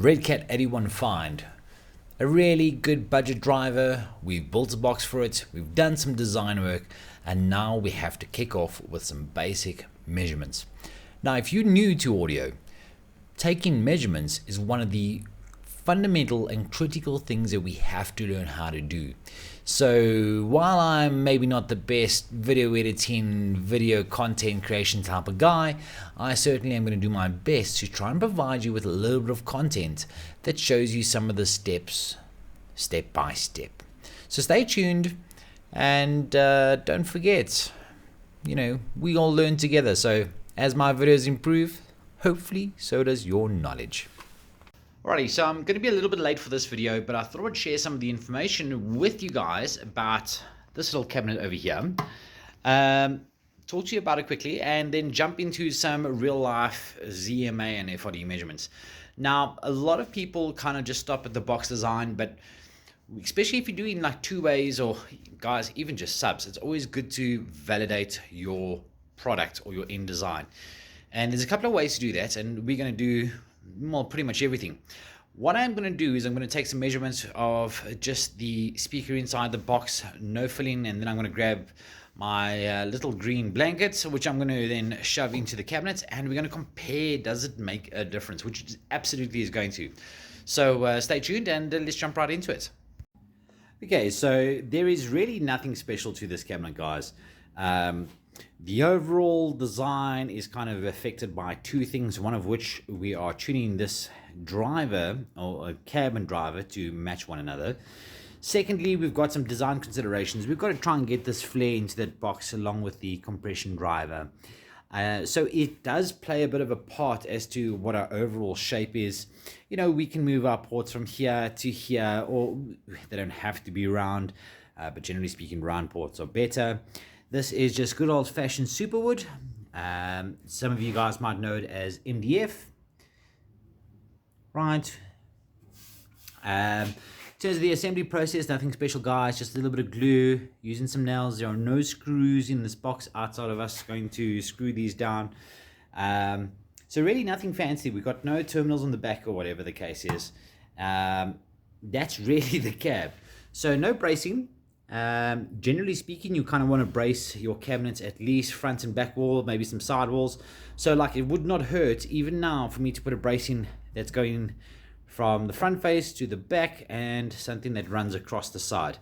Redcatt 81 find. A really good budget driver. We've built a box for it, we've done some design work, and now we have to kick off with some basic measurements. Now, if you're new to audio, taking measurements is one of the fundamental and critical things that we have to learn how to do. So while I'm maybe not the best video editing, video content creation type of guy, I certainly am going to do my best to try and provide you with a little bit of content that shows you some of the steps, step by step. So stay tuned and don't forget, we all learn together. So as my videos improve, hopefully so does your knowledge. Alrighty, so I'm going to be a little bit late for this video, but I thought I'd share some of the information with you guys about this little cabinet over here. Talk to you about it quickly, and then jump into some real life ZMA and FRD measurements. Now, a lot of people kind of just stop at the box design, but especially if you're doing like two ways, or guys, even just subs, it's always good to validate your product or your end design. And there's a couple of ways to do that, and we're going to do pretty much everything. What I'm going to do is I'm going to take some measurements of just the speaker inside the box, no filling, and then I'm going to grab my little green blankets, which I'm going to then shove into the cabinet, and we're going to compare, does it make a difference, which it absolutely is going to. So stay tuned and let's jump right into it. Okay, so there is really nothing special to this cabinet, guys. The overall design is kind of affected by two things, one of which we are tuning this driver or a cabin driver to match one another. Secondly, we've got some design considerations. We've got to try and get this flare into that box along with the compression driver. So it does play a bit of a part as to what our overall shape is. We can move our ports from here to here, or they don't have to be round, but generally speaking, round ports are better. This is just good old-fashioned superwood. Some of you guys might know it as MDF. Right. In terms of the assembly process, nothing special, guys. Just a little bit of glue, using some nails. There are no screws in this box outside of us going to screw these down. So really nothing fancy. We've got no terminals on the back or whatever the case is. That's really the cab. So no bracing. Generally speaking, you kind of want to brace your cabinets at least front and back wall, maybe some side walls. So like it would not hurt even now for me to put a bracing that's going from the front face to the back and something that runs across the side.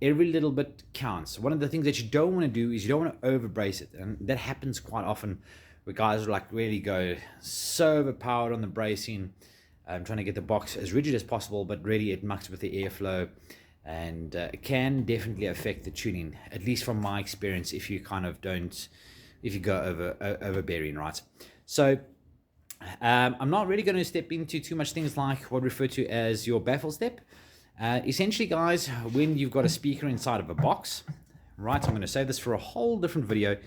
Every little bit counts. One of the things that you don't want to do is you don't want to over brace it, and that happens quite often where guys like really go so overpowered on the bracing, trying to get the box as rigid as possible, but really it mucks with the airflow. And it can definitely affect the tuning, at least from my experience, if you kind of don't, if you go overbearing, right? So I'm not really going to step into too much things like what we refer to as your baffle step. Essentially, guys, when you've got a speaker inside of a box, right, I'm going to save this for a whole different video.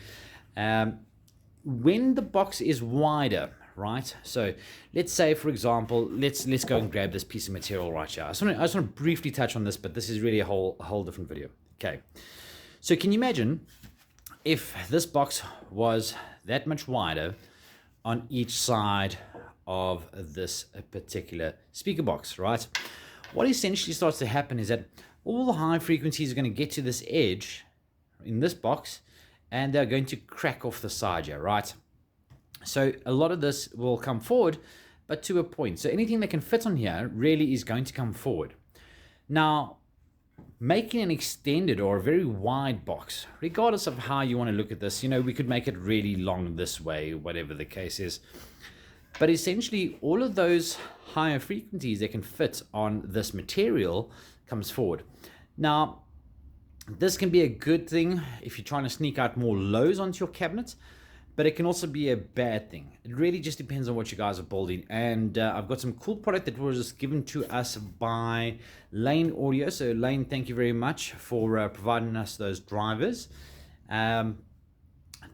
When the box is wider, right? So let's say, for example, let's go and grab this piece of material right here. I just want to briefly touch on this, but this is really a whole different video. Okay. So can you imagine if this box was that much wider on each side of this particular speaker box, right? What essentially starts to happen is that all the high frequencies are going to get to this edge in this box, and they're going to crack off the side here, right? So a lot of this will come forward, but to a point. So anything that can fit on here really is going to come forward. Now, making an extended or a very wide box, regardless of how you want to look at this, we could make it really long this way, whatever the case is. But essentially, all of those higher frequencies that can fit on this material comes forward. Now, this can be a good thing if you're trying to sneak out more lows onto your cabinet, but it can also be a bad thing. It really just depends on what you guys are building. And I've got some cool product that was given to us by Lane Audio. So Lane, thank you very much for providing us those drivers. That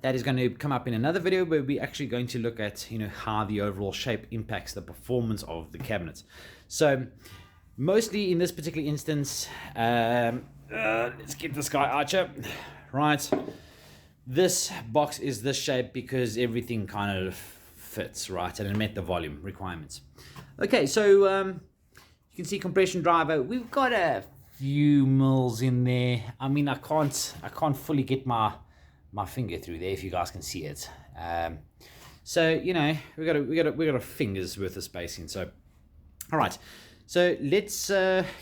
is going to come up in another video where we're actually going to look at how the overall shape impacts the performance of the cabinets. So mostly in this particular instance, let's get this guy Archer, right? This box is this shape because everything kind of fits, right, and it met the volume requirements. Okay, so you can see compression driver. We've got a few mils in there. I mean, I can't fully get my finger through there if you guys can see it. So you know, we got a finger's worth of spacing. So all right, so let's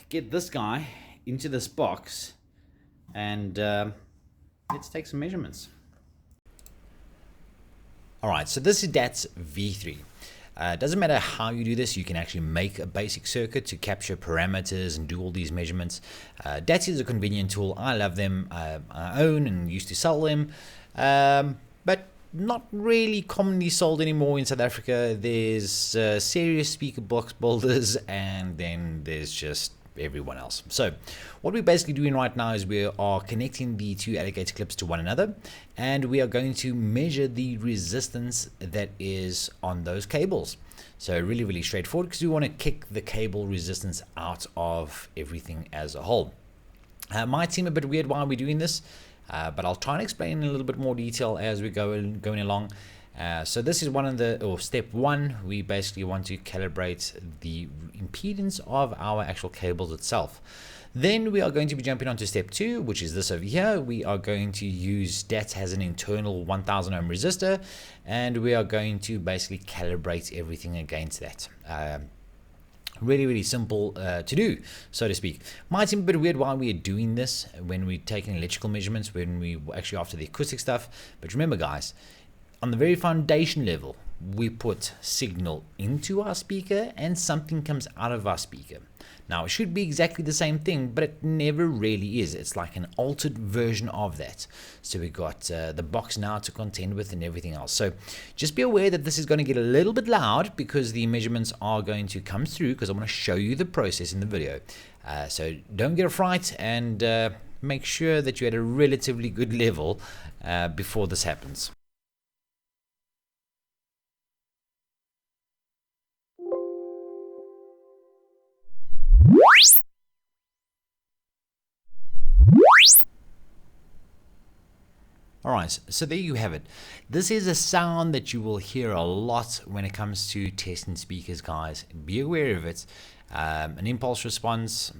get this guy into this box and let's take some measurements. All right, so this is DAT's V3. Doesn't matter how you do this, you can actually make a basic circuit to capture parameters and do all these measurements. DATs is a convenient tool. I love them. I own and used to sell them, but not really commonly sold anymore in South Africa. There's serious speaker box builders, and then there's just everyone else. So what we're basically doing right now is we are connecting the two alligator clips to one another, and we are going to measure the resistance that is on those cables. So really straightforward, because we want to kick the cable resistance out of everything as a whole. Might seem a bit weird why we're doing this, but I'll try and explain in a little bit more detail as we going along. So this is step one. We basically want to calibrate the impedance of our actual cables itself. Then we are going to be jumping on to step two, which is this over here. We are going to use DAT as an internal 1000 ohm resistor, and we are going to basically calibrate everything against that. Really simple to do, so to speak. Might seem a bit weird why we are doing this when we're taking electrical measurements, when we actually after the acoustic stuff. But remember, guys, on the very foundation level, we put signal into our speaker and something comes out of our speaker. Now, it should be exactly the same thing, but it never really is. It's like an altered version of that. So we got the box now to contend with and everything else. So just be aware that this is going to get a little bit loud because the measurements are going to come through, because I'm going to show you the process in the video. So don't get a fright, and make sure that you're at a relatively good level before this happens. Alright, so there you have it. This is a sound that you will hear a lot when it comes to testing speakers, guys. Be aware of it. An impulse response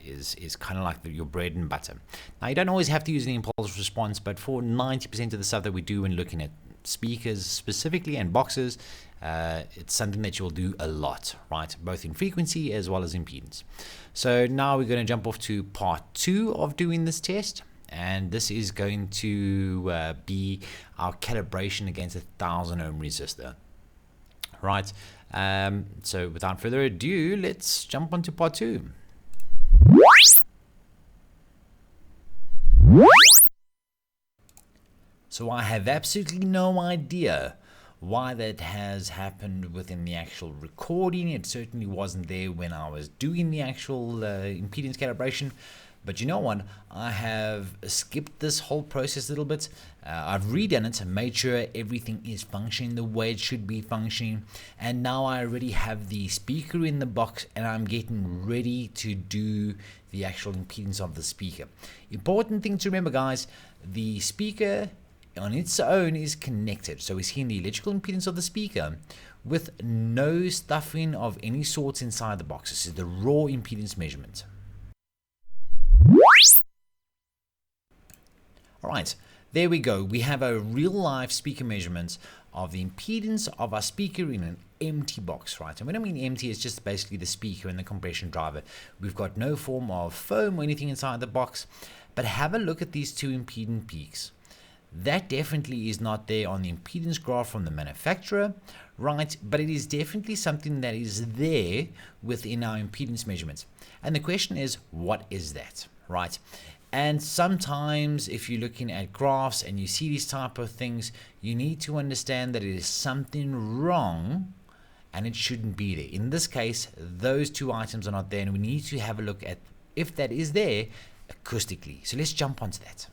is kind of like your bread and butter. Now, you don't always have to use an impulse response, but for 90% of the stuff that we do when looking at speakers specifically and boxes, it's something that you'll do a lot, right? Both in frequency as well as impedance. So now we're going to jump off to part 2 of doing this test. And this is going to be our calibration against 1000 ohm resistor. Right. So without further ado, let's jump on to part 2. So I have absolutely no idea why that has happened within the actual recording. It certainly wasn't there when I was doing the actual impedance calibration. But you know what? I have skipped this whole process a little bit. I've redone it and made sure everything is functioning the way it should be functioning. And now I already have the speaker in the box, and I'm getting ready to do the actual impedance of the speaker. Important thing to remember, guys, the speaker on its own is connected. So we're seeing the electrical impedance of the speaker with no stuffing of any sorts inside the box. This is the raw impedance measurement. Alright, there we go. We have a real life speaker measurement of the impedance of our speaker in an empty box, right? And when I mean empty, it's just basically the speaker and the compression driver. We've got no form of foam or anything inside the box. But have a look at these two impedance peaks. That definitely is not there on the impedance graph from the manufacturer, right? But it is definitely something that is there within our impedance measurements. And the question is, what is that, right? And sometimes if you're looking at graphs and you see these type of things, you need to understand that it is something wrong and it shouldn't be there. In this case, those two items are not there, and we need to have a look at if that is there acoustically. So let's jump onto that.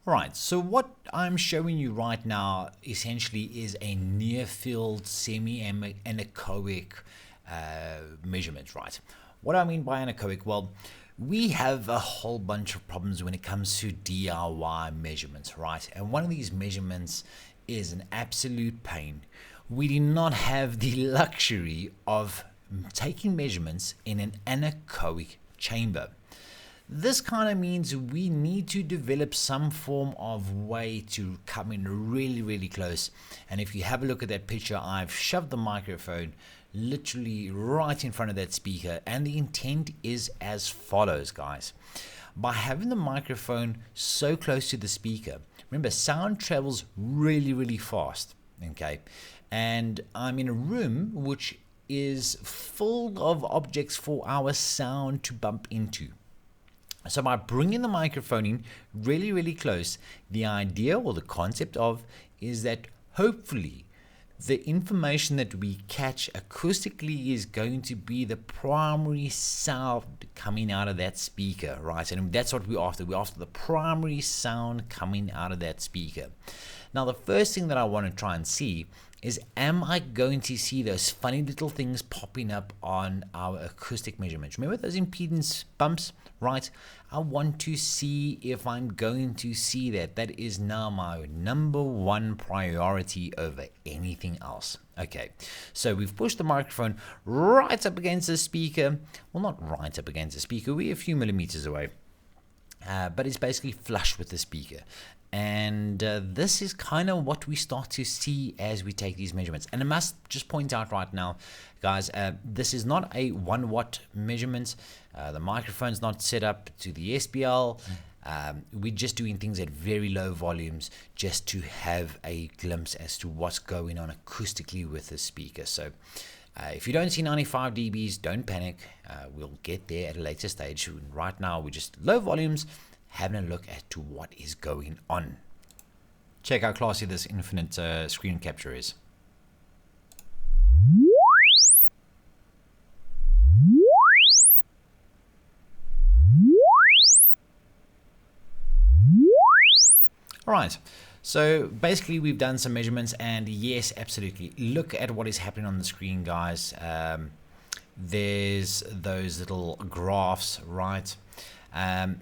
Alright, so what I'm showing you right now essentially is a near-field semi-anechoic measurement, right? What do I mean by anechoic? Well, we have a whole bunch of problems when it comes to DIY measurements, right? And one of these measurements is an absolute pain. we do not have the luxury of taking measurements in an anechoic chamber. This kind of means we need to develop some form of way to come in really close. And if you have a look at that picture, I've shoved the microphone literally right in front of that speaker, and the intent is as follows, guys. By having the microphone so close to the speaker, remember, sound travels really fast, okay? And I'm in a room which is full of objects for our sound to bump into. So by bringing the microphone in really close, the idea or the concept of is that hopefully the information that we catch acoustically is going to be the primary sound coming out of that speaker, right? And that's what we're after. We're after the primary sound coming out of that speaker. Now, the first thing that I want to try and see is, am I going to see those funny little things popping up on our acoustic measurements? Remember those impedance bumps, right? I want to see if I'm going to see that. That is now my number one priority over anything else. Okay, so we've pushed the microphone right up against the speaker. Well, not right up against the speaker. We're a few millimeters away. But it's basically flush with the speaker. And this is kind of what we start to see as we take these measurements. And I must just point out right now, guys, this is not a 1 watt measurement. The microphone's not set up to the SPL. We're just doing things at very low volumes just to have a glimpse as to what's going on acoustically with the speaker. So if you don't see 95 dBs, don't panic. We'll get there at a later stage. Right now, we're just low volumes, having a look at to what is going on. Check how classy this infinite screen capture is. All right, so basically we've done some measurements, and yes, absolutely, look at what is happening on the screen, guys. There's those little graphs, right?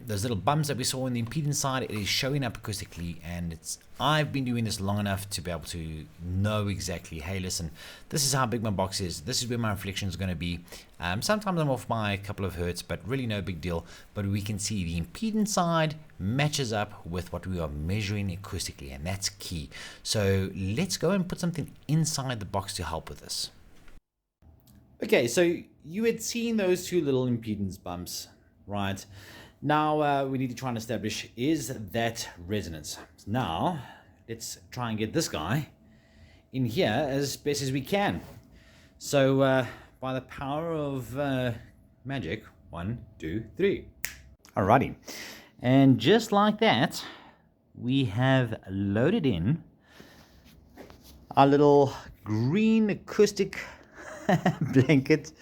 Those little bumps that we saw in the impedance side, it is showing up acoustically, and I've been doing this long enough to be able to know exactly, hey, listen, this is how big my box is, this is where my reflection is going to be. Sometimes I'm off by a couple of hertz, but really no big deal. But we can see the impedance side matches up with what we are measuring acoustically, and that's key. So let's go and put something inside the box to help with this. Okay, so you had seen those two little impedance bumps, right? Now we need to try and establish, is that resonance? Now let's try and get this guy in here as best as we can. So by the power of magic, 1, 2, 3. Alrighty, and just like that, we have loaded in our little green acoustic blanket.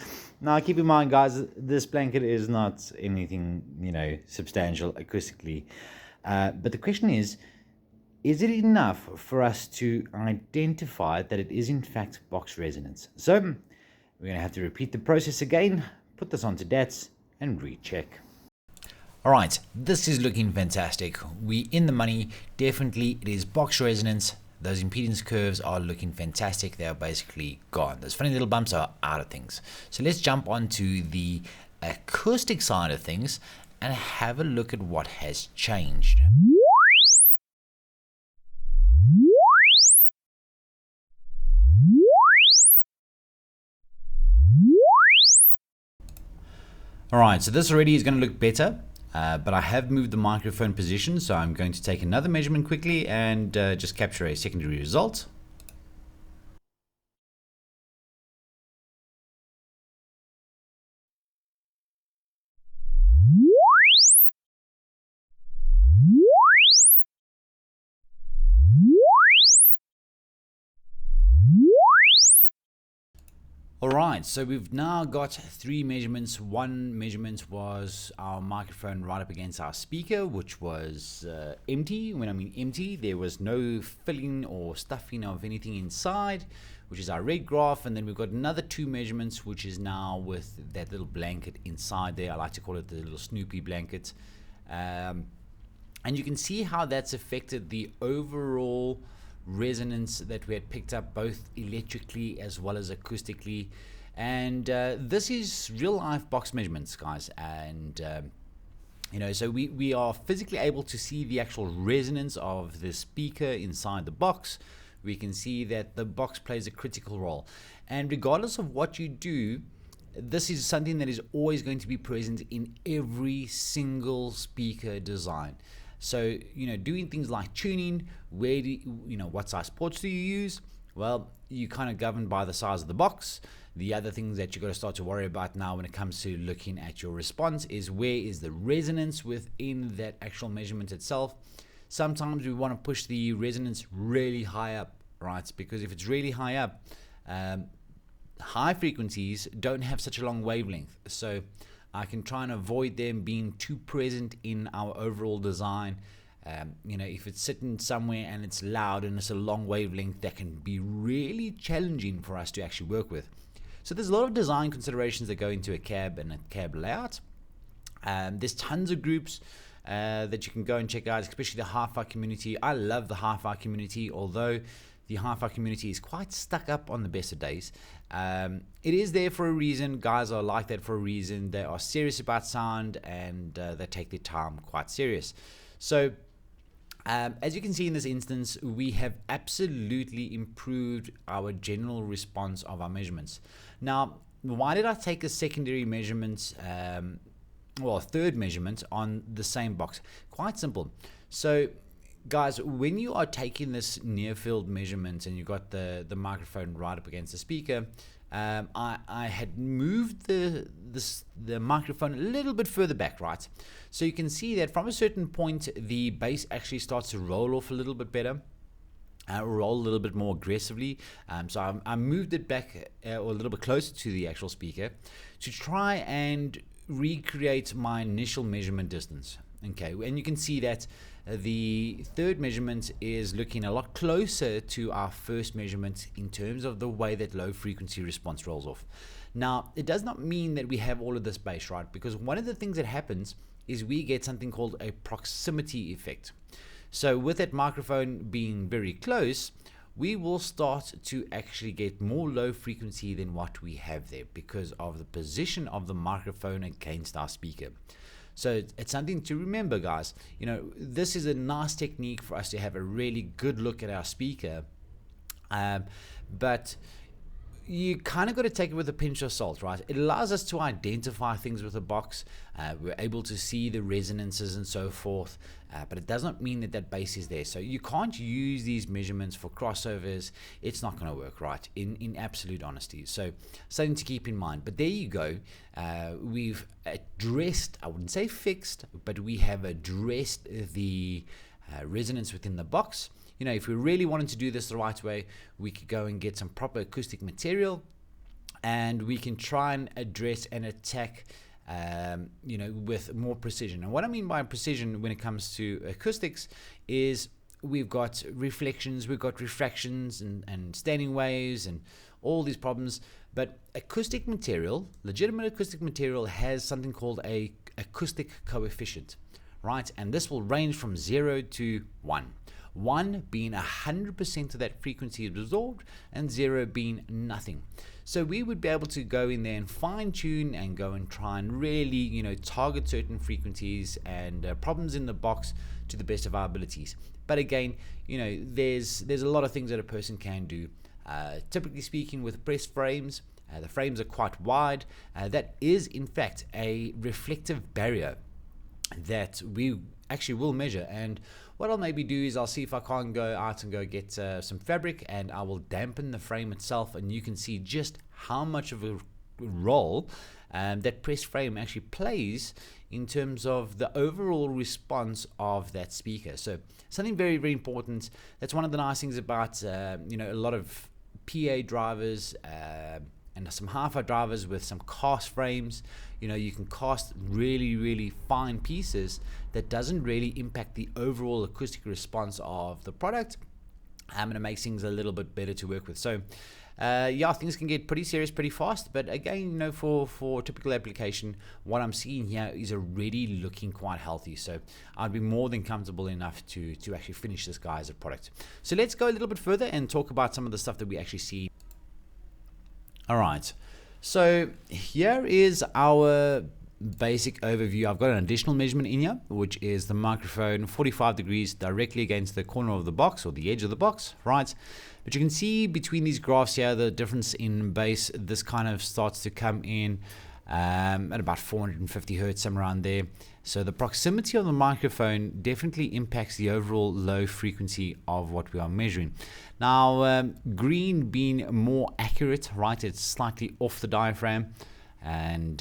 Now, keep in mind, guys, this blanket is not anything, substantial acoustically. But the question is it enough for us to identify that it is, in fact, box resonance? So we're going to have to repeat the process again, put this onto DATS, and recheck. All right, this is looking fantastic. We in the money. Definitely, it is box resonance. Those impedance curves are looking fantastic. They are basically gone. Those funny little bumps are out of things. So let's jump onto the acoustic side of things and have a look at what has changed. All right, so this already is going to look better. But I have moved the microphone position, so I'm going to take another measurement quickly and just capture a secondary result. Alright, so we've now got 3 measurements. One measurement was our microphone right up against our speaker, which was empty. When I mean empty, there was no filling or stuffing of anything inside, which is our red graph. And then we've got another 2 measurements, which is now with that little blanket inside there. I like to call it the little Snoopy blanket. And you can see how that's affected the overall resonance that we had picked up both electrically as well as acoustically. And this is real life box measurements, guys. And so we are physically able to see the actual resonance of the speaker inside the box. We can see that the box plays a critical role. And regardless of what you do, this is something that is always going to be present in every single speaker design. So, doing things like tuning, what size ports do you use? Well, you kind of governed by the size of the box. The other things that you've got to start to worry about now when it comes to looking at your response is where is the resonance within that actual measurement itself. Sometimes we want to push the resonance really high up, right? Because if it's really high up, high frequencies don't have such a long wavelength. So I can try and avoid them being too present in our overall design. If it's sitting somewhere and it's loud and it's a long wavelength, that can be really challenging for us to actually work with. So there's a lot of design considerations that go into a cab and a cab layout. There's tons of groups that you can go and check out, especially the hi-fi community. I love the hi-fi community, although the hi-fi community is quite stuck up on the best of days. It is there for a reason. Guys are like that for a reason. They are serious about sound, and they take their time quite serious. So as you can see in this instance, we have absolutely improved our general response of our measurements. Now, why did I take a secondary measurement, a third measurement on the same box? Quite simple. So guys, when you are taking this near field measurement and you've got the microphone right up against the speaker, I had moved the microphone a little bit further back, right? So you can see that from a certain point, the bass actually starts to roll off a little bit better. Roll a little bit more aggressively. So I moved it back or a little bit closer to the actual speaker to try and recreate my initial measurement distance. Okay, and you can see that the third measurement is looking a lot closer to our first measurement in terms of the way that low frequency response rolls off. Now, it does not mean that we have all of this bass, right? Because one of the things that happens is we get something called a proximity effect. So with that microphone being very close, we will start to actually get more low frequency than what we have there because of the position of the microphone against our speaker. So it's something to remember, guys. This is a nice technique for us to have a really good look at our speaker, but you kind of got to take it with a pinch of salt, right? It allows us to identify things with the box. We're able to see the resonances and so forth, but it does not mean that bass is there. So you can't use these measurements for crossovers. It's not going to work, right? In absolute honesty. So something to keep in mind. But there you go. We've addressed, I wouldn't say fixed, but we have addressed the resonance within the box. If we really wanted to do this the right way, we could go and get some proper acoustic material, and we can try and address and attack, with more precision. And what I mean by precision when it comes to acoustics is we've got reflections, we've got refractions and standing waves and all these problems. But acoustic material, legitimate acoustic material, has something called a acoustic coefficient, right? And this will range from 0 to 1. 1 being 100% of that frequency absorbed, and 0 being nothing. So we would be able to go in there and fine tune and go and try and really, target certain frequencies and problems in the box to the best of our abilities. But again, there's a lot of things that a person can do. Typically speaking, with press frames, the frames are quite wide. That is in fact a reflective barrier that we actually will measure. And what I'll maybe do is I'll see if I can't go out and go get some fabric, and I will dampen the frame itself, and you can see just how much of a role that press frame actually plays in terms of the overall response of that speaker. So something very, very important. That's one of the nice things about a lot of PA drivers and some hi-fi drivers with some cast frames. You can cast really, really fine pieces that doesn't really impact the overall acoustic response of the product, and it makes things a little bit better to work with. So yeah, things can get pretty serious pretty fast. But again, you know, for typical application, what I'm seeing here is already looking quite healthy. So I'd be more than comfortable enough to actually finish this guy as a product. So let's go a little bit further and talk about some of the stuff that we actually see. All right, so here is our basic overview. I've got an additional measurement in here, which is the microphone 45 degrees directly against the corner of the box or the edge of the box, right? But you can see between these graphs here the difference in bass. This kind of starts to come in at about 450 hertz, somewhere around there. So the proximity of the microphone definitely impacts the overall low frequency of what we are measuring. Now, green being more accurate, right? It's slightly off the diaphragm, and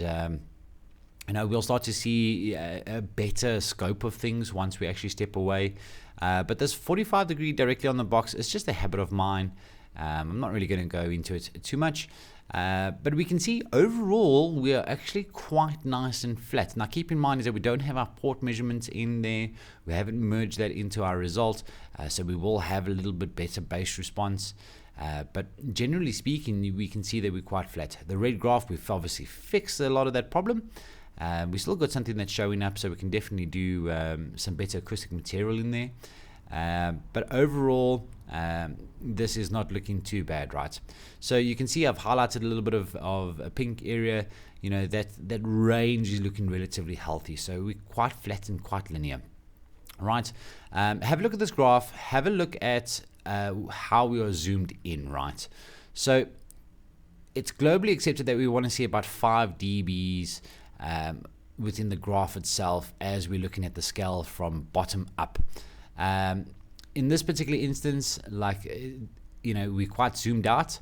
you know, we'll start to see a better scope of things once we actually step away. But this 45 degree directly on the box is just a habit of mine. I'm not really going to go into it too much. But we can see overall we are actually quite nice and flat. Now keep in mind is that we don't have our port measurements in there. We haven't merged that into our result. So we will have a little bit better bass response. But generally speaking, we can see that we're quite flat. The red graph, we've obviously fixed a lot of that problem. We still got something that's showing up, so we can definitely do some better acoustic material in there. But overall, this is not looking too bad, right? So you can see I've highlighted a little bit of a pink area. You know, that range is looking relatively healthy. So we're quite flat and quite linear, right? Have a look at this graph. Have a look at how we are zoomed in, right? So it's globally accepted that we want to see about 5 dBs within the graph itself as we're looking at the scale from bottom up. In this particular instance, like, you know, we're quite zoomed out,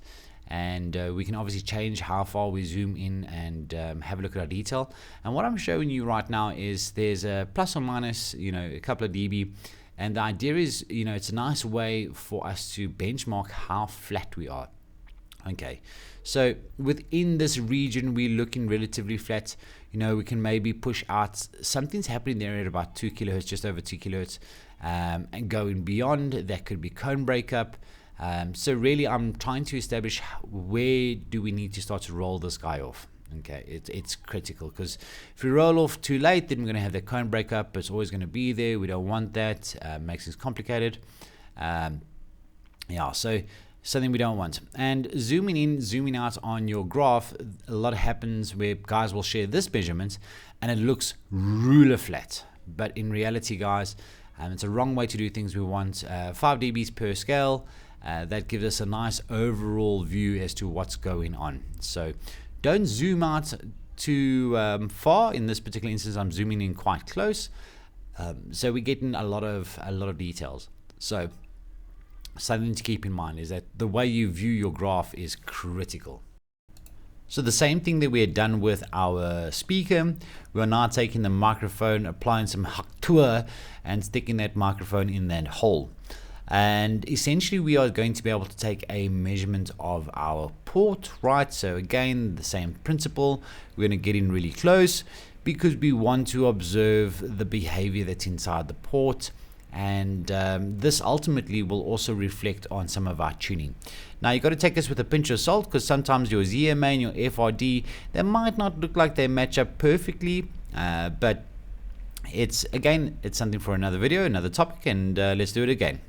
and we can obviously change how far we zoom in and have a look at our detail. And what I'm showing you right now is there's a plus or minus, you know, a couple of dB, and the idea is, you know, it's a nice way for us to benchmark how flat we are. Okay, so within this region, we're looking relatively flat. You know, we can maybe push out. Something's happening there at about 2 kilohertz, just over 2 kilohertz, and going beyond, that could be cone breakup. So really, I'm trying to establish where do we need to start to roll this guy off. Okay, it's critical, because if we roll off too late, then we're going to have that cone breakup. It's always going to be there. We don't want that. Makes things complicated. Yeah, so something we don't want. And zooming in, zooming out on your graph, a lot happens where guys will share this measurement and it looks ruler flat. But in reality, guys, it's a wrong way to do things. We want 5 dBs per scale. That gives us a nice overall view as to what's going on. So don't zoom out too far. In this particular instance, I'm zooming in quite close. So we're getting a lot of details. So something to keep in mind is that the way you view your graph is critical. So the same thing that we had done with our speaker, we are now taking the microphone, applying some haktua, and sticking that microphone in that hole. And essentially we are going to be able to take a measurement of our port, right? So again, the same principle. We're going to get in really close because we want to observe the behavior that's inside the port. And this ultimately will also reflect on some of our tuning. Now you've got to take this with a pinch of salt, because sometimes your ZMA and your FRD, they might not look like they match up perfectly, but it's something for another video, another topic, and let's do it again.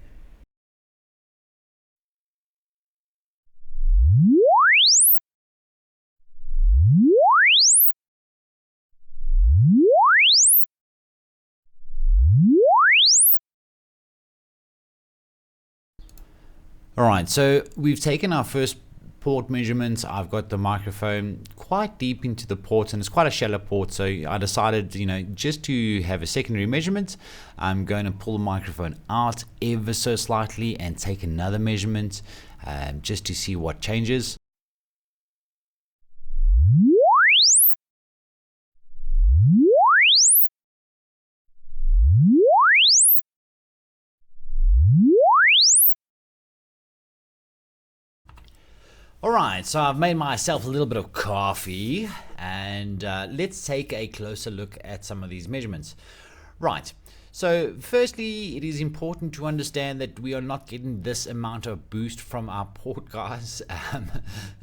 Alright, so we've taken our first port measurements. I've got the microphone quite deep into the port, and it's quite a shallow port, so I decided, you know, just to have a secondary measurement, I'm going to pull the microphone out ever so slightly and take another measurement just to see what changes. Alright, so I've made myself a little bit of coffee, and let's take a closer look at some of these measurements. Right, So firstly, it is important to understand that we are not getting this amount of boost from our port, guys.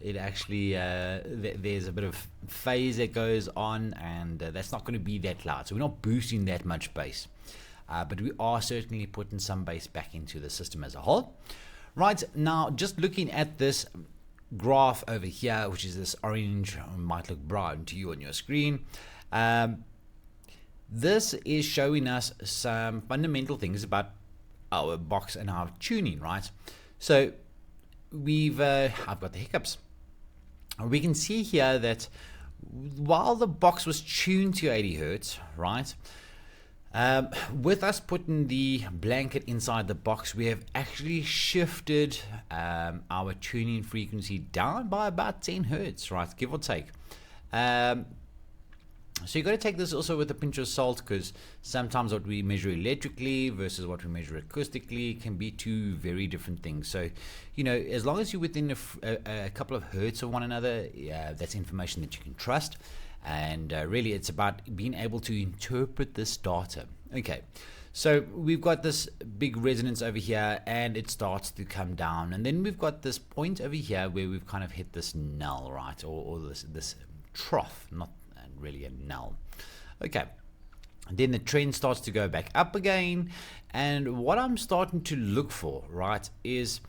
It actually, there's a bit of phase that goes on, and that's not going to be that loud. So we're not boosting that much bass. But we are certainly putting some bass back into the system as a whole. Right, now just looking at this graph over here, which is this orange, might look brown to you on your screen. This is showing us some fundamental things about our box and our tuning, right? So I've got the hiccups. We can see here that while the box was tuned to 80 Hertz, right? With us putting the blanket inside the box, we have actually shifted our tuning frequency down by about 10 Hertz, right? Give or take. So you've got to take this also with a pinch of salt, because sometimes what we measure electrically versus what we measure acoustically can be two very different things. So, you know, as long as you're within a couple of hertz of one another, that's information that you can trust. And really, it's about being able to interpret this data. Okay, so we've got this big resonance over here, and it starts to come down. And then we've got this point over here where we've kind of hit this null, right? Or this trough, not really a null. Okay, then the trend starts to go back up again, and what I'm starting to look for, right, is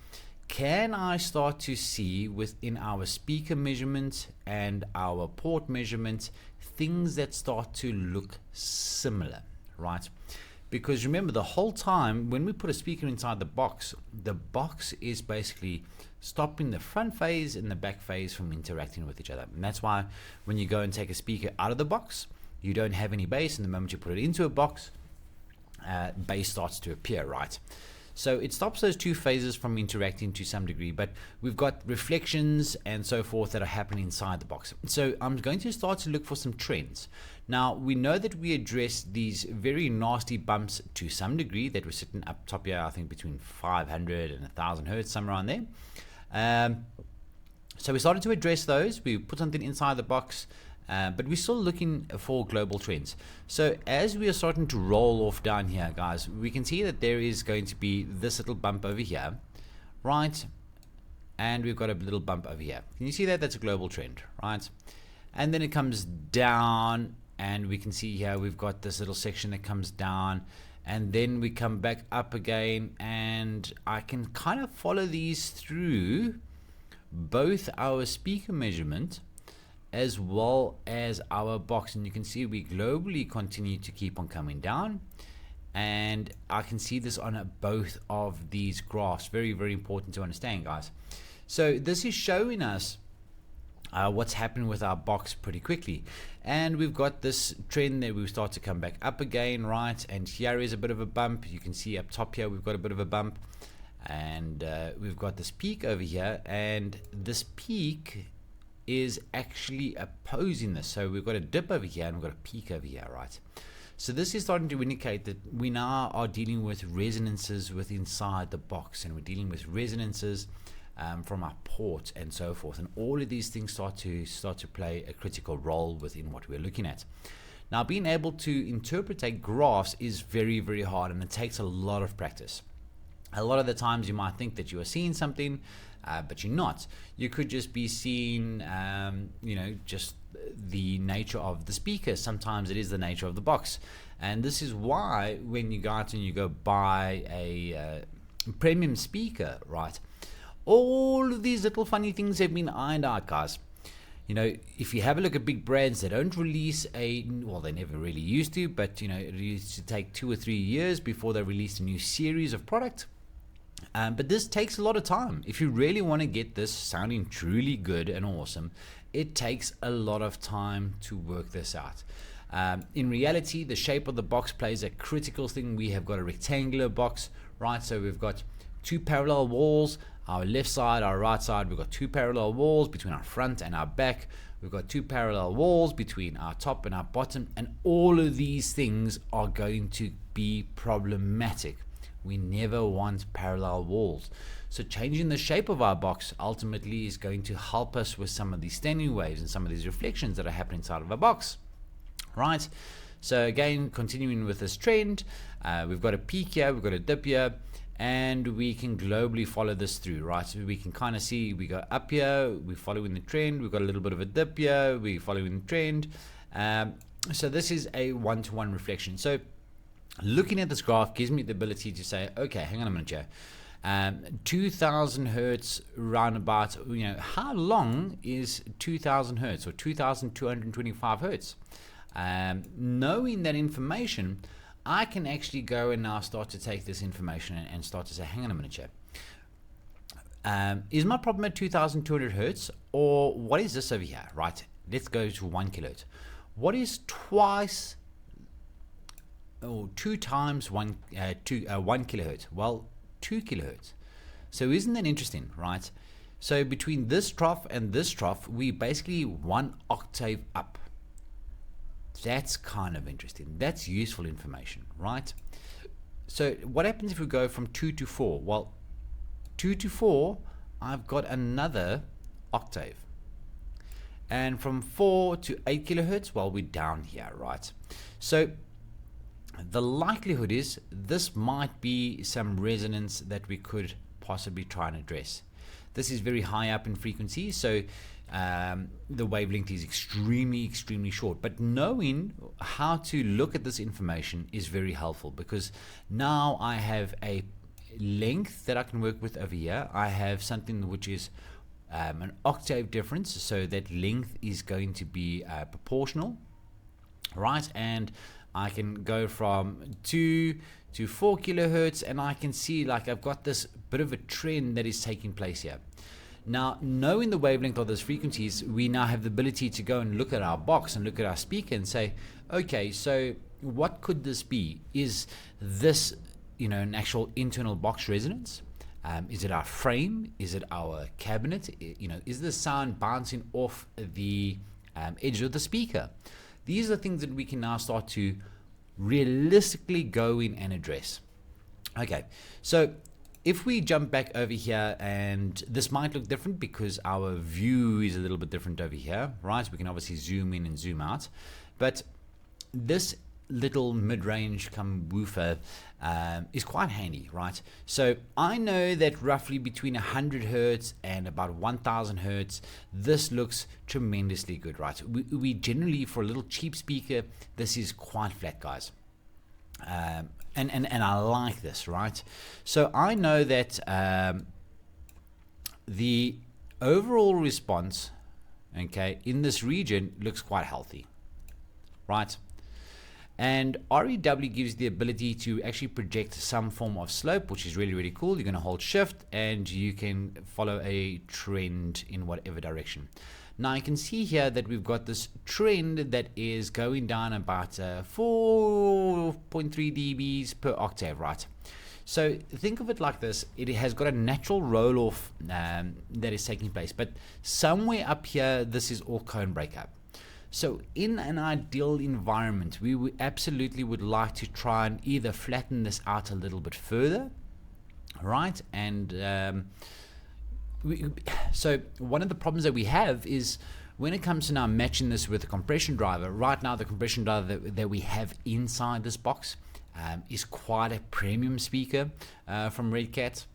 can I start to see within our speaker measurement and our port measurement things that start to look similar, right? Because remember, the whole time when we put a speaker inside the box is basically stopping the front phase and the back phase from interacting with each other. And that's why when you go and take a speaker out of the box, you don't have any bass, and the moment you put it into a box, bass starts to appear, right? So it stops those two phases from interacting to some degree, but we've got reflections and so forth that are happening inside the box. So I'm going to start to look for some trends. Now, we know that we address these very nasty bumps to some degree that we're sitting up top here, I think between 500 and 1000 hertz, somewhere around there. So we started to address those. We put something inside the box, but we're still looking for global trends. So as we are starting to roll off down here, guys, we can see that there is going to be this little bump over here, right? And we've got a little bump over here. Can you see that? That's a global trend, right? And then it comes down, and we can see here we've got this little section that comes down, and then we come back up again, and I can kind of follow these through both our speaker measurement as well as our box, and you can see we globally continue to keep on coming down, and I can see this on both of these graphs. Very, very important to understand, guys. So this is showing us what's happening with our box pretty quickly, and we've got this trend that we start to come back up again, right? And here is a bit of a bump. You can see up top here we've got a bit of a bump, and we've got this peak over here, and this peak is actually opposing this. So we've got a dip over here and we've got a peak over here, right? So this is starting to indicate that we now are dealing with resonances within inside the box, and we're dealing with resonances from our port and so forth, and all of these things start to play a critical role within what we're looking at. Now, being able to interpret graphs is very, very hard, and it takes a lot of practice. A lot of the times you might think that you are seeing something, but you're not. You could just be seeing, just the nature of the speaker. Sometimes it is the nature of the box. And this is why when you go out and you go buy a premium speaker, right, all of these little funny things have been ironed out, guys. You know, if you have a look at big brands, they don't release they never really used to, but you know, it used to take 2 or 3 years before they released a new series of product. But this takes a lot of time. If you really want to get this sounding truly good and awesome, it takes a lot of time to work this out. In reality, the shape of the box plays a critical thing. We have got a rectangular box, right? So we've got 2 parallel walls, our left side, our right side. We've got 2 parallel walls between our front and our back. We've got 2 parallel walls between our top and our bottom, and all of these things are going to be problematic. We never want parallel walls. So changing the shape of our box ultimately is going to help us with some of these standing waves and some of these reflections that are happening inside of our box, right? So again, continuing with this trend, we've got a peak here, we've got a dip here, and we can globally follow this through, right? So we can kind of see we go up here, we're following the trend, we've got a little bit of a dip here, we're following the trend. So this is a one-to-one reflection. So looking at this graph gives me the ability to say, okay, hang on a minute here. 2000 hertz roundabout, how long is 2000 hertz or 2225 hertz? Knowing that information, I can actually go and now start to take this information and start to say, hang on a minute here. Is my problem at 2200 hertz, or what is this over here, right? Let's go to 1 kilohertz. What is twice or 2 times 1 kilohertz? Well, 2 kilohertz. So isn't that interesting, right? So between this trough and this trough, we basically 1 octave up. That's kind of interesting. That's useful information, right? So what happens if we go from 2 to 4? Well, 2 to 4, I've got another octave. And from 4 to 8 kilohertz, well, we're down here, right? So the likelihood is this might be some resonance that we could possibly try and address. This is very high up in frequency, so the wavelength is extremely short. But knowing how to look at this information is very helpful, because now I have a length that I can work with over here. I have something which is an octave difference, so that length is going to be proportional, right? And I can go from 2 to 4 kilohertz, and I can see like I've got this bit of a trend that is taking place here. Now, knowing the wavelength of those frequencies, we now have the ability to go and look at our box and look at our speaker and say, okay, so what could this be? Is this, an actual internal box resonance? Is it our frame? Is it our cabinet? Is the sound bouncing off the edge of the speaker? These are things that we can now start to realistically go in and address. Okay, so if we jump back over here, and this might look different because our view is a little bit different over here, right? We can obviously zoom in and zoom out, but this little mid-range come woofer is quite handy, right? So I know that roughly between 100 hertz and about 1000 hertz, this looks tremendously good, right? We generally, for a little cheap speaker, this is quite flat, guys. And I like this, right? So I know that the overall response, okay, in this region looks quite healthy, right? And REW gives the ability to actually project some form of slope, which is really cool. You're going to hold shift and you can follow a trend in whatever direction. Now you can see here that we've got this trend that is going down about 4.3 dBs per octave, right? So think of it like this. It has got a natural roll-off that is taking place, but somewhere up here, this is all cone breakup. So in an ideal environment, we absolutely would like to try and either flatten this out a little bit further, right? And so one of the problems that we have is when it comes to now matching this with a compression driver. Right now, the compression driver that we have inside this box is quite a premium speaker from Redcatt.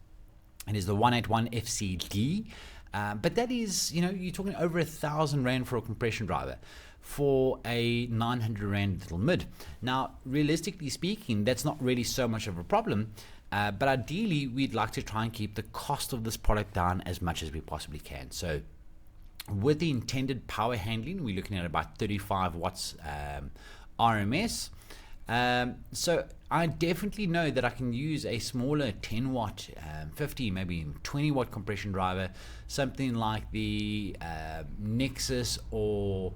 It is the 181 FCD. But that is, you're talking over 1,000 Rand for a compression driver for a 900 Rand little mid. Now, realistically speaking, that's not really so much of a problem. But ideally, we'd like to try and keep the cost of this product down as much as we possibly can. So with the intended power handling, we're looking at about 35 watts RMS. So I definitely know that I can use a smaller 10 watt, 50, maybe 20 watt compression driver, something like the Nexus or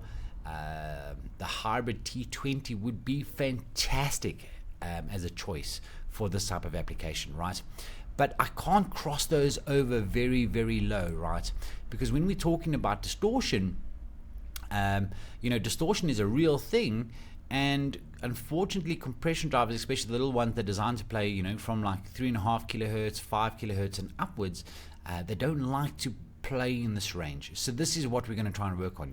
the Hybrid T20 would be fantastic as a choice for this type of application, right? But I can't cross those over very low, right? Because when we're talking about distortion, distortion is a real thing. And unfortunately, compression drivers, especially the little ones that are designed to play, from like 3.5 kilohertz, 5 kilohertz and upwards, they don't like to play in this range. So this is what we're going to try and work on.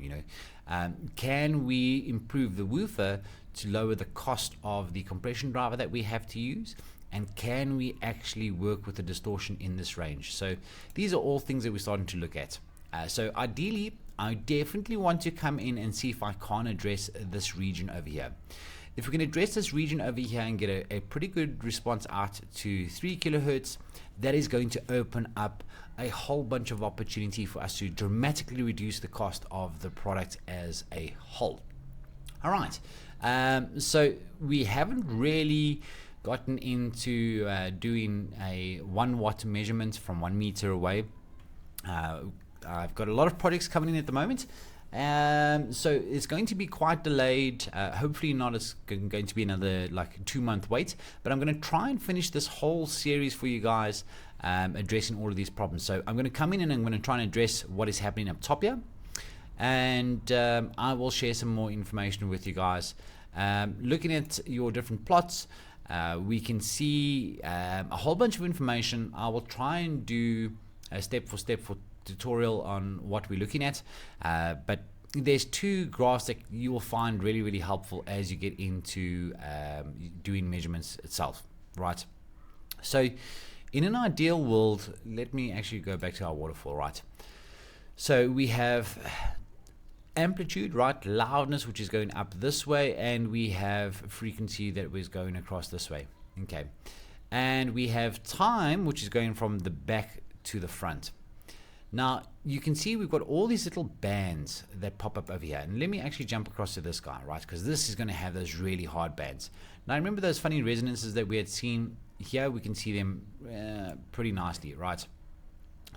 Can we improve the woofer to lower the cost of the compression driver that we have to use? And can we actually work with the distortion in this range? So these are all things that we're starting to look at. So ideally, I definitely want to come in and see if I can address this region over here. If we can address this region over here and get a pretty good response out to 3 kilohertz, that is going to open up a whole bunch of opportunity for us to dramatically reduce the cost of the product as a whole. All right, so we haven't really gotten into doing a 1 watt measurement from 1 meter away. I've got a lot of projects coming in at the moment, so it's going to be quite delayed. Hopefully not, it's going to be another like 2-month wait, but I'm going to try and finish this whole series for you guys, addressing all of these problems. So I'm going to come in and I'm going to try and address what is happening up top here, and I will share some more information with you guys. Looking at your different plots, we can see a whole bunch of information. I will try and do a step-for-step tutorial on what we're looking at, but there's 2 graphs that you will find really helpful as you get into doing measurements itself, right? So in an ideal world, let me actually go back to our waterfall, right? So we have amplitude, right, loudness, which is going up this way, and we have frequency that was going across this way. Okay, and we have time, which is going from the back to the front. Now you can see we've got all these little bands that pop up over here, and let me actually jump across to this guy, right, because this is going to have those really hard bands. Now remember those funny resonances that we had seen here? We can see them pretty nicely, right?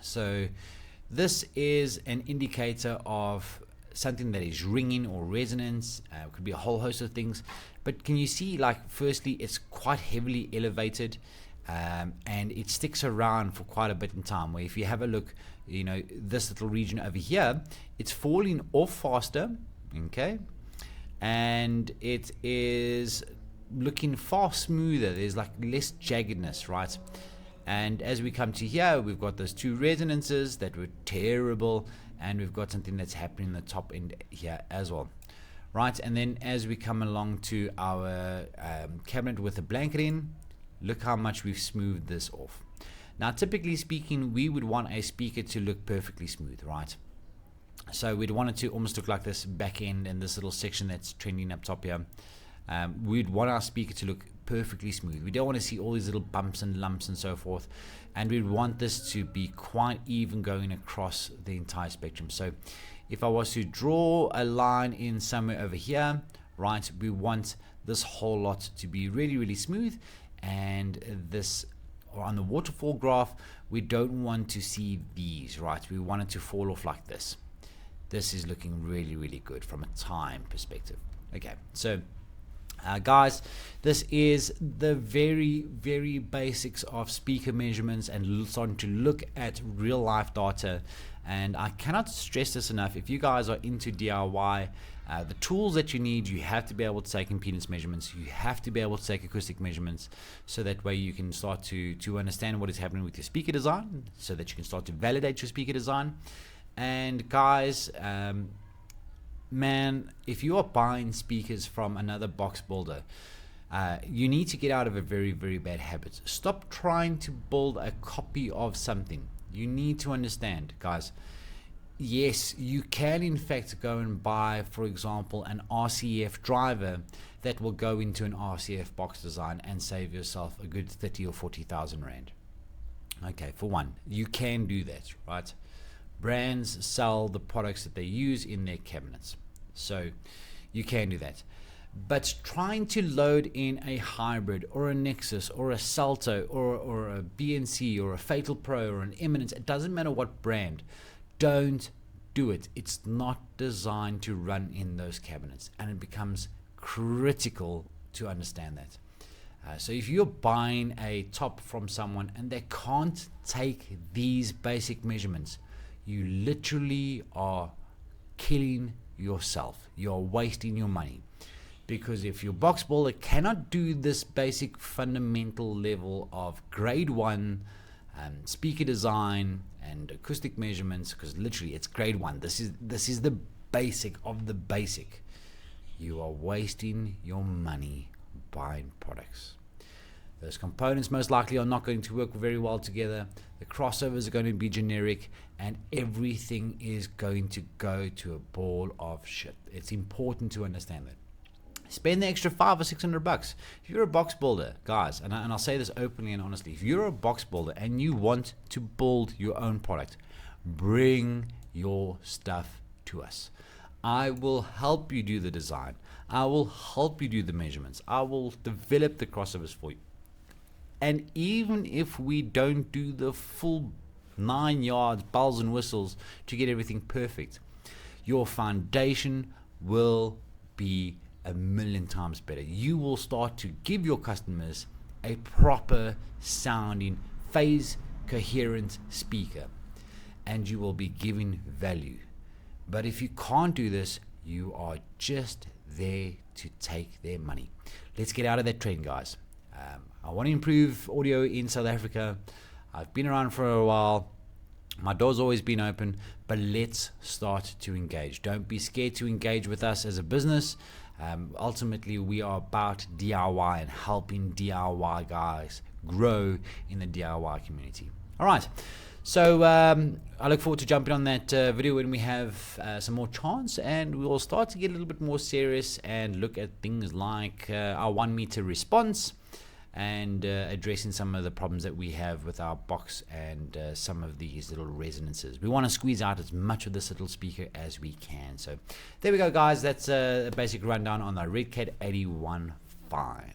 So this is an indicator of something that is ringing or resonance. It could be a whole host of things, but can you see, like, firstly, it's quite heavily elevated, and it sticks around for quite a bit in time, where if you have a look, you know, this little region over here, it's falling off faster, okay, and it is looking far smoother. There's like less jaggedness, right? And as we come to here, we've got those 2 resonances that were terrible, and we've got something that's happening in the top end here as well, right? And then as we come along to our cabinet with a blanket in, look how much we've smoothed this off. Now typically speaking, we would want a speaker to look perfectly smooth, right? So we'd want it to almost look like this back end and this little section that's trending up top here. We'd want our speaker to look perfectly smooth. We don't want to see all these little bumps and lumps and so forth, and we'd want this to be quite even going across the entire spectrum. So if I was to draw a line in somewhere over here, right, we want this whole lot to be really smooth, and this, or on the waterfall graph, we don't want to see these, right? We want it to fall off like this. This is looking really good from a time perspective. Okay, so guys, this is the very basics of speaker measurements and starting to look at real life data. And I cannot stress this enough. If you guys are into DIY, the tools that you need, you have to be able to take impedance measurements, you have to be able to take acoustic measurements, so that way you can start to understand what is happening with your speaker design, so that you can start to validate your speaker design. And guys, man, if you are buying speakers from another box builder, you need to get out of a very bad habit. Stop trying to build a copy of something. You need to understand, guys, yes, you can in fact go and buy, for example, an RCF driver that will go into an RCF box design and save yourself a good 30 or 40,000 rand. Okay, for one, you can do that, right? Brands sell the products that they use in their cabinets, so you can do that. But trying to load in a hybrid or a Nexus or a Salto or a BNC or a Fatal Pro or an Eminence, it doesn't matter what brand, don't do it. It's not designed to run in those cabinets, and it becomes critical to understand that. So if you're buying a top from someone and they can't take these basic measurements, you literally are killing yourself. You're wasting your money. Because if your box builder cannot do this basic fundamental level of grade 1 speaker design and acoustic measurements, because literally it's grade 1, this is the basic of the basic, you are wasting your money buying products. Those components most likely are not going to work very well together. The crossovers are going to be generic, and everything is going to go to a ball of shit. It's important to understand that. Spend the extra $500 or $600. If you're a box builder, guys, and I'll say this openly and honestly, if you're a box builder and you want to build your own product, bring your stuff to us. I will help you do the design. I will help you do the measurements. I will develop the crossovers for you. And even if we don't do the full 9 yards, bells and whistles to get everything perfect, your foundation will be a million times better. You will start to give your customers a proper sounding, phase coherent speaker, and you will be giving value. But if you can't do this, you are just there to take their money. Let's get out of that trend, guys. I want to improve audio in South Africa. I've been around for a while. My door's always been open, but let's start to engage. Don't be scared to engage with us as a business. Ultimately, we are about DIY and helping DIY guys grow in the DIY community. All right. So I look forward to jumping on that video when we have some more chance, and we will start to get a little bit more serious and look at things like our 1 meter response, and addressing some of the problems that we have with our box and some of these little resonances. We want to squeeze out as much of this little speaker as we can. So there we go, guys. That's a basic rundown on the Redcatt 81 Fine.